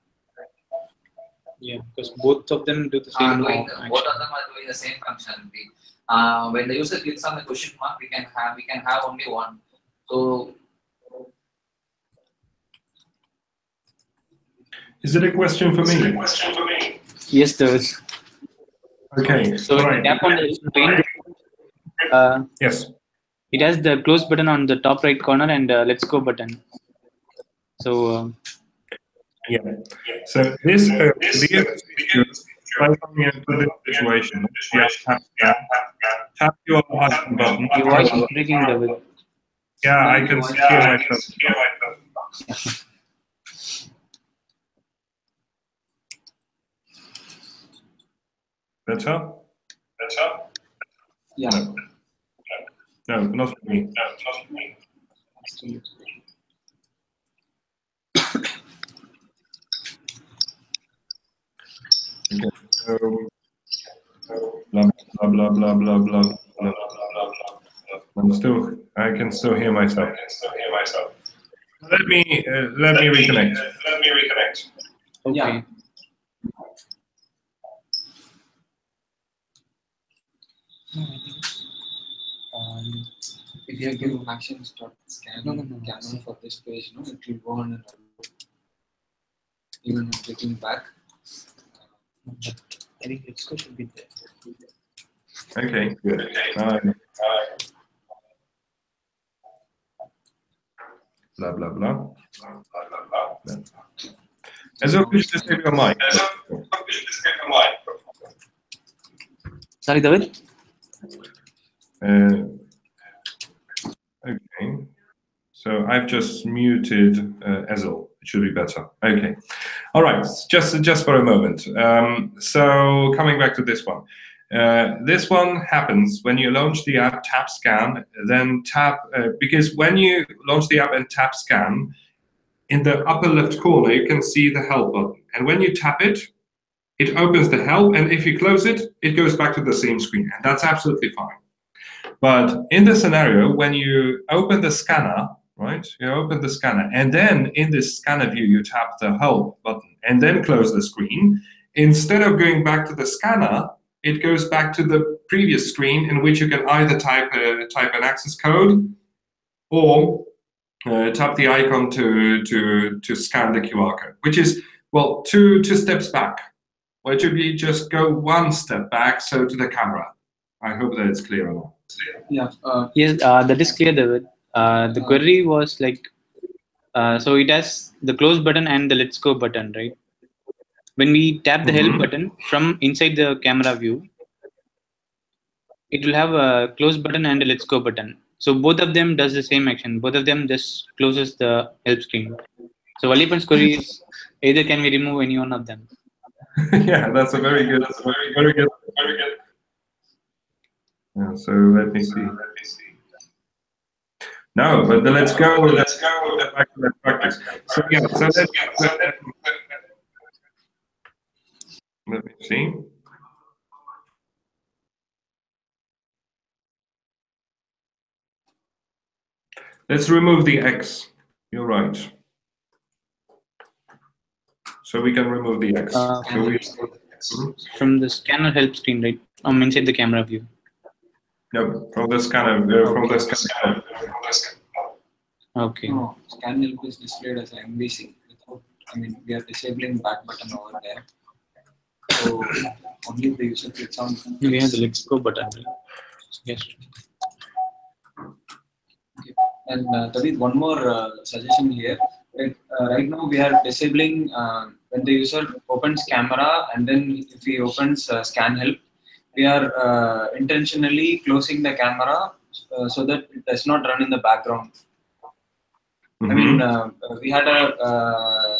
Yeah, because both of them do the same Both action. of them are doing the same functionality. When the user clicks on the question mark, we can have only one. So Is it a question for me? Yes, there is. Okay. So when you tap on the screen, Yes. It has the close button on the top right corner and let's go button. So yeah. So this try coming into this situation. Yeah, tap your icon button. your voice is breaking, David. Yeah, I can hear myself. Better? Yeah. No, not for me. Okay. So, blah blah blah blah blah blah blah blah. I can still hear myself. Let me reconnect. Okay. Yeah. If you give action start scan camera for this page, no, it will go on and even clicking back. I think it's good to be there. Okay, good. Blah blah blah. As well, could you disable your mic? Sorry, David. Okay. So I've just muted Ezel. It should be better. Okay. All right. Just for a moment. So coming back to this one. This one happens when you launch the app, tap scan, then tap, because when you launch the app and tap scan, in the upper left corner, you can see the help button. And when you tap it, it opens the help. And if you close it, it goes back to the same screen. And that's absolutely fine. But in the scenario, when you open the scanner, right, you open the scanner, and then in this scanner view, you tap the help button and then close the screen, instead of going back to the scanner, it goes back to the previous screen in which you can either type an access code or tap the icon to scan the QR code, which is, well, two steps back. Or it should be just go one step back, so to the camera. I hope that it's clear enough. Yeah. Yes, that is clear, David. The query was like, so it has the close button and the let's go button, right? When we tap the help button from inside the camera view, it will have a close button and a let's go button. So both of them does the same action. Both of them just closes the help screen. So Valipan's query is either can we remove any one of them? Yeah, that's a very good. Yeah, so let me see. No, but let's go back to that practice. So yeah, so let me see. Let's remove the X. You're right. So we can remove the X. From the scanner help screen, right? Inside the camera view. Yep, from the scanner. From the scanner. Okay. No, scan help is displayed as MVC. Without, I mean, we are disabling back button over there. So only the user clicks on. We have the let's go button. Right? Yes. Okay. And David, one more suggestion here. Right now we are disabling when the user opens camera and then if he opens scan help, we are intentionally closing the camera so that it does not run in the background. I mean, we had a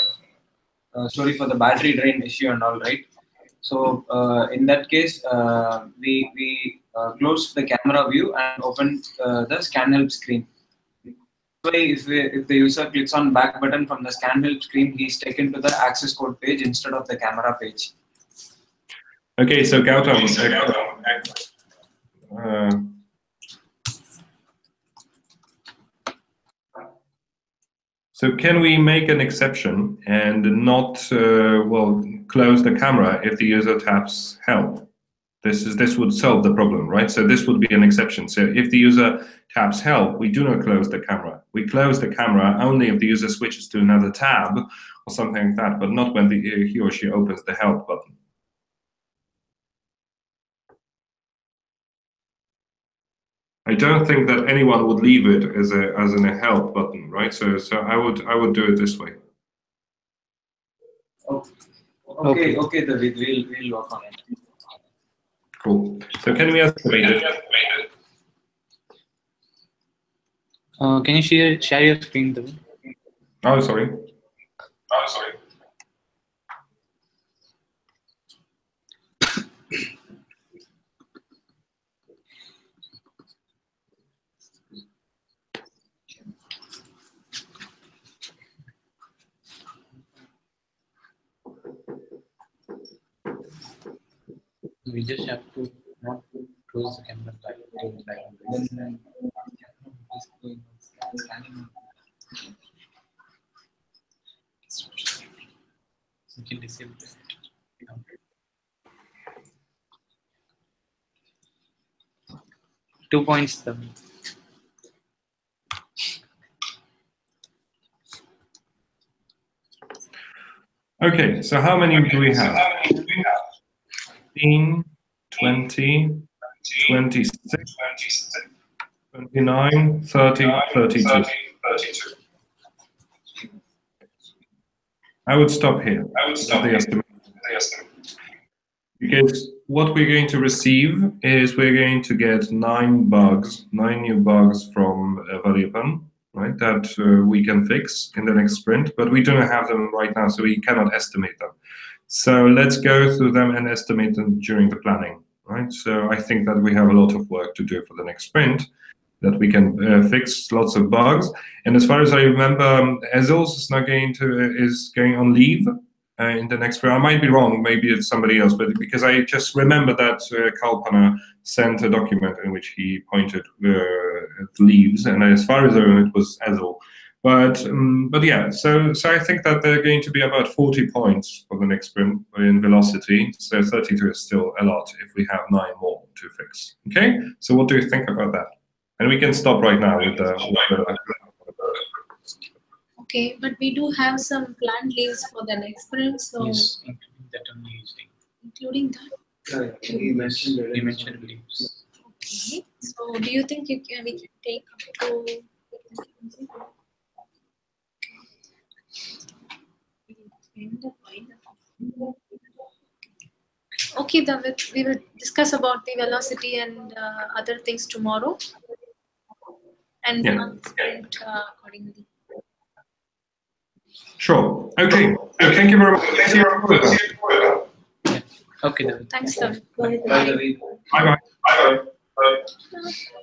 story for the battery drain issue and all, right? So in that case, we close the camera view and open the scan help screen. If the user clicks on back button from the scan help screen, he's taken to the access code page instead of the camera page. Okay, so Gautam. So can we make an exception and not close the camera if the user taps help? This would solve the problem, right? So this would be an exception. So if the user taps help, we do not close the camera. We close the camera only if the user switches to another tab or something like that, but not when he or she opens the help button. I don't think that anyone would leave it as a help button, right? So I would do it this way. Okay, David, we'll work on it. Cool. So can we estimate it? Can you share your screen, David? Oh, sorry. We just have to not close the camera back to like this. You can disable it. 2 points. Okay, so how many do we have? 15, 20, 26, 29, 30, 32. I would stop here at the estimate. Because what we're going to receive is we're going to get 9 new bugs from Valipan, right? That we can fix in the next sprint, but we don't have them right now, so we cannot estimate them. So let's go through them and estimate them during the planning, right? So I think that we have a lot of work to do for the next sprint, that we can fix lots of bugs. And as far as I remember, Ezils is now going on leave in the next sprint. I might be wrong, maybe it's somebody else, but because I just remember that Kalpana sent a document in which he pointed leaves, and as far as I remember, it was Ezil. But yeah, so I think that they're going to be about 40 points for the next sprint in velocity. So 32 is still a lot if we have 9 more to fix. Okay, so what do you think about that? And we can stop right now with the. Okay, but we do have some planned leaves for the next sprint, so Yes, including that only using. including that. He mentioned leaves. Okay, so do you think we can take up to? Okay, David, we will discuss about the velocity and other things tomorrow, and sprint accordingly. Sure. Okay. So thank you very much. Okay, David. Thanks, David. Bye, David. Bye bye.